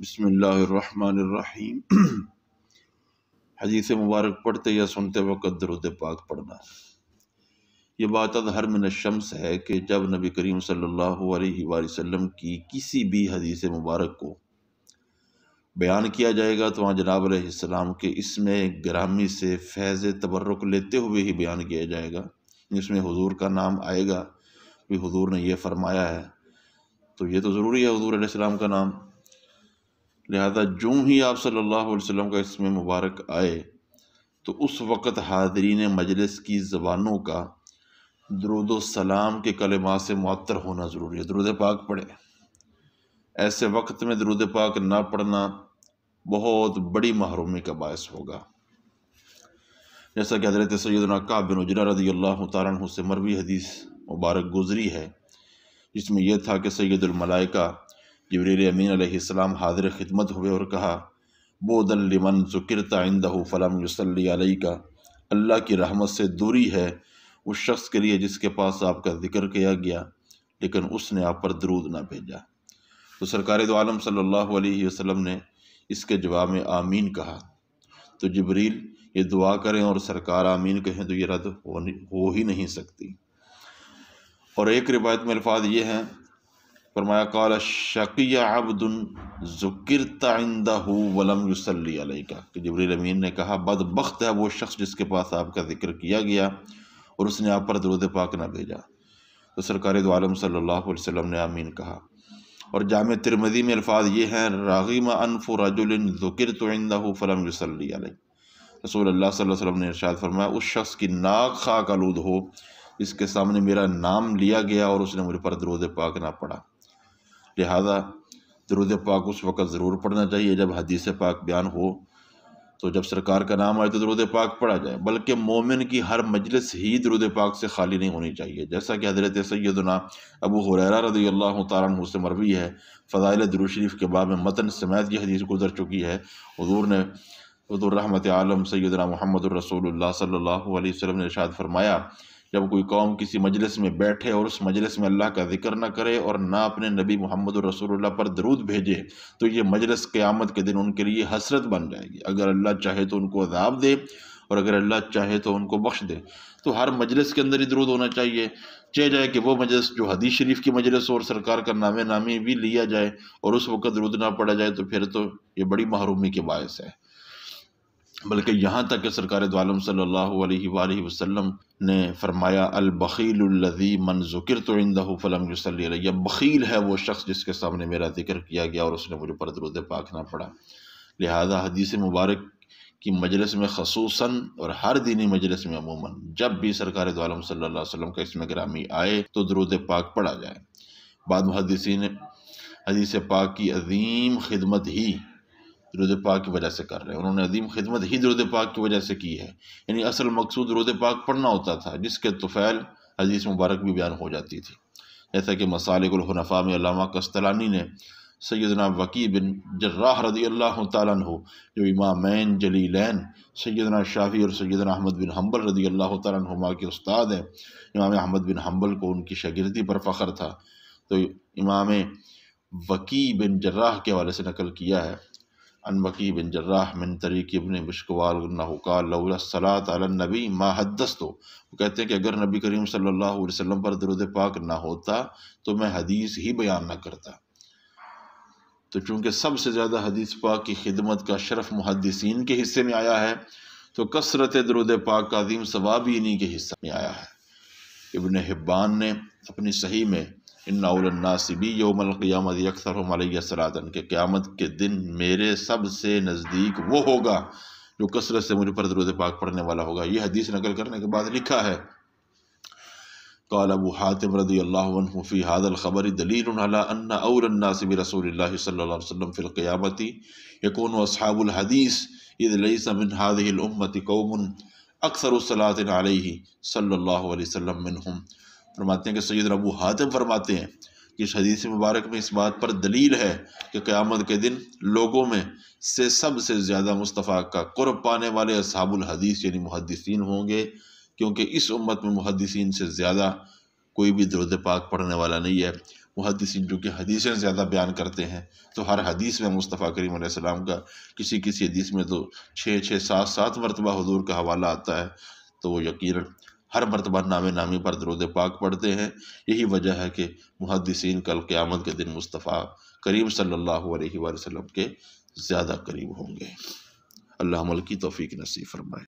بسم اللہ الرحمن الرحیم۔ حدیث مبارک پڑھتے یا سنتے وقت درود پاک پڑھنا۔ یہ بات اظہر من الشمس ہے کہ جب نبی کریم صلی اللہ علیہ وآلہ وسلم کی کسی بھی حدیث مبارک کو بیان کیا جائے گا تو وہاں جناب علیہ السلام کے اس میں گرامی سے فیض تبرک لیتے ہوئے ہی بیان کیا جائے گا۔ اس میں حضور کا نام آئے گا کہ حضور نے یہ فرمایا ہے، تو یہ تو ضروری ہے حضور علیہ السلام کا نام۔ لہذا جو ہی آپ صلی اللہ علیہ وسلم کا اسم مبارک آئے تو اس وقت حاضرین مجلس کی زبانوں کا درود و سلام کے کلمات سے معطر ہونا ضروری ہے، درود پاک پڑھے۔ ایسے وقت میں درود پاک نہ پڑھنا بہت بڑی محرومی کا باعث ہوگا، جیسا کہ حضرت سیدنا کعب بن عجرہ رضی اللہ تعالیٰ عنہ سے مروی حدیث مبارک گزری ہے، جس میں یہ تھا کہ سید الملائکہ جبریل امین علیہ السلام حاضر خدمت ہوئے اور کہا بودن لمن ذکرت عندہ فلم یصلی علیک، اللہ کی رحمت سے دوری ہے اس شخص کے لیے جس کے پاس آپ کا ذکر کیا گیا لیکن اس نے آپ پر درود نہ بھیجا۔ تو سرکار دو عالم صلی اللہ علیہ وسلم نے اس کے جواب میں آمین کہا، تو جبریل یہ دعا کریں اور سرکار آمین کہیں تو یہ رد ہو ہی نہیں سکتی۔ اور ایک روایت میں الفاظ یہ ہیں، فرمایا قال شقی عبد ذکرت عندہ ولم یصلی علیک، کہ جبریل امین نے کہا بدبخت ہے وہ شخص جس کے پاس آپ کا ذکر کیا گیا اور اس نے آپ پر درود پاک نہ بھیجا۔ تو سرکار دو عالم صلی اللہ علیہ وسلم نے آمین کہا۔ اور جامع ترمذی میں الفاظ یہ ہیں راغم انف رجل ذکرت عندہ فلم یصلی علیہ، رسول اللہ صلی اللہ علیہ وسلم نے ارشاد فرمایا اس شخص کی ناک خاک آلود ہو جس کے سامنے میرا نام لیا گیا اور اس نے مجھ پر درود پاک نہ پڑھا۔ لہذا درود پاک اس وقت ضرور پڑھنا چاہیے جب حدیث پاک بیان ہو، تو جب سرکار کا نام آئے تو درود پاک پڑھا جائے، بلکہ مومن کی ہر مجلس ہی درود پاک سے خالی نہیں ہونی چاہیے، جیسا کہ حضرت سیدنا ابو ہریرہ رضی اللہ تعالیٰ عنہ سے مروی ہے، فضائل درود شریف کے باب میں متن سمیت یہ حدیث گزر چکی ہے۔ حضور رحمت عالم سیدنا محمد الرسول اللہ صلی اللہ علیہ وسلم نے ارشاد فرمایا جب کوئی قوم کسی مجلس میں بیٹھے اور اس مجلس میں اللہ کا ذکر نہ کرے اور نہ اپنے نبی محمد الرسول اللہ پر درود بھیجے تو یہ مجلس قیامت کے دن ان کے لیے حسرت بن جائے گی، اگر اللہ چاہے تو ان کو عذاب دے اور اگر اللہ چاہے تو ان کو بخش دے۔ تو ہر مجلس کے اندر ہی درود ہونا چاہیے، چاہے جائے کہ وہ مجلس جو حدیث شریف کی مجلس ہو اور سرکار کا نام نامی بھی لیا جائے اور اس وقت درود نہ پڑھا جائے تو پھر تو یہ بڑی محرومی کے باعث ہے۔ بلکہ یہاں تک کہ سرکار دو عالم صلی اللہ علیہ وآلہ وسلم نے فرمایا البخیل الذی من ذکرت عندہ فلم یصلی علیہ، بخیل ہے وہ شخص جس کے سامنے میرا ذکر کیا گیا اور اس نے مجھ پر درود پاک نہ پڑھا۔ لہذا حدیث مبارک کی مجلس میں خصوصاً اور ہر دینی مجلس میں عموماً جب بھی سرکار دو عالم صلی اللہ علیہ وسلم کا اسم گرامی آئے تو درود پاک پڑھا جائے۔ بعض محدثین حدیث پاک کی عظیم خدمت ہی درود پاک کی وجہ سے کر رہے ہیں، انہوں نے عظیم خدمت ہی درود پاک کی وجہ سے کی ہے، یعنی اصل مقصود درود پاک پڑھنا ہوتا تھا جس کے طفیل حدیث مبارک بھی بیان ہو جاتی تھی، جیسا کہ مسالک الحنفاء میں علامہ قسطلانی نے سیدنا وکیع بن جراح رضی اللہ تعالیٰ عنہ جو امامین جلیلین سیدنا شافعی اور سیدنا احمد بن حنبل رضی اللہ تعالیٰ عنہما کے استاد ہیں، امام احمد بن حنبل کو ان کی شاگردی پر فخر تھا، تو امام وکیع بن جراح کے حوالے سے نقل کیا ہے عن وکیع بن جراح من طریق ابن مشکوال انہ قال لولا الصلاۃ علی النبی ما حدثت، وہ کہتے ہیں کہ اگر نبی کریم صلی اللہ علیہ وسلم پر درود پاک نہ ہوتا تو میں حدیث ہی بیان نہ کرتا۔ تو چونکہ سب سے زیادہ حدیث پاک کی خدمت کا شرف محدثین کے حصے میں آیا ہے تو کثرت درود پاک کا عظیم ثواب ہی انہی کے حصے میں آیا ہے۔ ابن حبان نے اپنی صحیح میں ان اول الناس بی یوم القیامت اکثرہم علیہ صلاۃ، کہ قیامت کے دن میرے سب سے نزدیک وہ ہوگا جو کثرت سے مجھ پر درود پاک پڑھنے والا ہوگا۔ یہ حدیث نقل کرنے کے بعد لکھا ہے قال ابو حاتم رضی اللہ عنہ فی هذا الخبر دلیل علی ان اول الناس برسول اللہ صلی اللہ علیہ وسلم فی القیامت یکون اصحاب الحدیث اذ لیس من هذه الامت قوم اکثر الصلاۃ علیہ صلی اللہ علیہ وسلم منہم۔ فرماتے ہیں کہ سیدنا ابو حاتم فرماتے ہیں کہ اس حدیث مبارک میں اس بات پر دلیل ہے کہ قیامت کے دن لوگوں میں سے سب سے زیادہ مصطفیٰ کا قرب پانے والے اصحاب الحدیث یعنی محدثین ہوں گے، کیونکہ اس امت میں محدثین سے زیادہ کوئی بھی درود پاک پڑھنے والا نہیں ہے۔ محدثین جو کہ حدیثیں زیادہ بیان کرتے ہیں، تو ہر حدیث میں مصطفیٰ کریم علیہ السلام کا کسی حدیث میں تو 6-7 مرتبہ حضور کا حوالہ آتا ہے، تو وہ یقیناً ہر مرتبہ نامی پر درود پاک پڑھتے ہیں۔ یہی وجہ ہے کہ محدثین کل قیامت کے دن مصطفیٰ کریم صلی اللہ علیہ وآلہ وسلم کے زیادہ قریب ہوں گے۔ اللہ عمل کی توفیق نصیب فرمائے۔